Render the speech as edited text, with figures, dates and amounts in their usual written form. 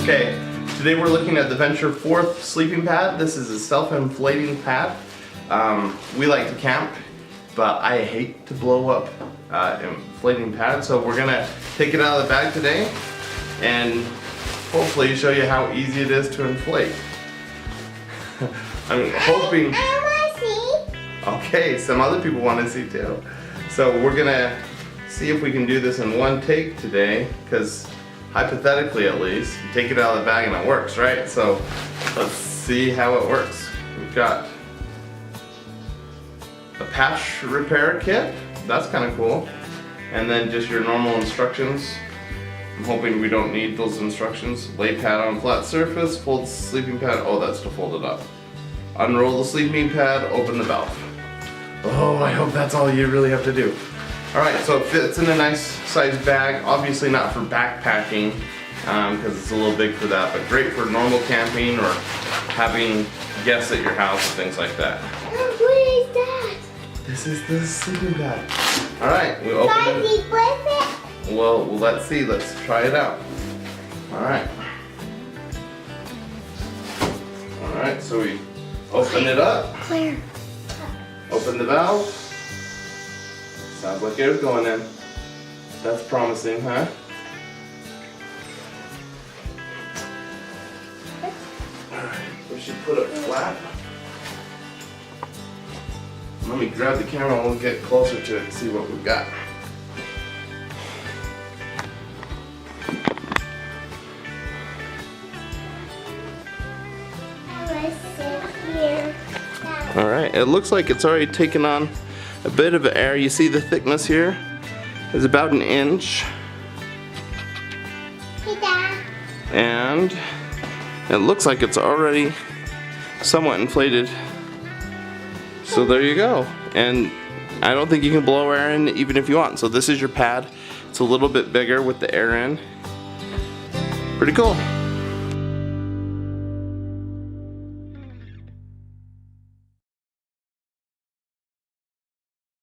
Okay, today we're looking at the Venture4th sleeping pad. This is a self-inflating pad. We like to camp, but I hate to blow up inflating pads, so we're gonna take it out of the bag today and hopefully show you how easy it is to inflate. I'm hoping. I want to see. Okay, some other people want to see too. So we're gonna see if we can do this in one take today, because hypothetically at least, you take it out of the bag and it works, right? So let's see how it works. We've got a patch repair kit. That's kind of cool. And then just your normal instructions. I'm hoping we don't need those instructions. Lay pad on flat surface, fold sleeping pad. Oh, that's to fold it up. Unroll the sleeping pad, open the valve. Oh, I hope that's all you really have to do. Alright, so it fits in a nice sized bag. Obviously not for backpacking, because it's a little big for that, but great for normal camping or having guests at your house, things like that. What is that? This is the sleeping pad. Alright, we open Can I it. sleep with it? Well, let's see. Let's try it out. Alright. Alright, so we open it up. Claire. Open the valve. Sounds like air's going in. That's promising, huh? Alright, we should put it flat. Let me grab the camera and we'll get closer to it and see what we've got. I want to sit here. Alright, it looks like it's already taken on a bit of air. You see the thickness here is about 1 inch. Hey, Dad. And it looks like it's already somewhat inflated. So there you go. And I don't think you can blow air in even if you want. So this is your pad. It's a little bit bigger with the air in. Pretty cool.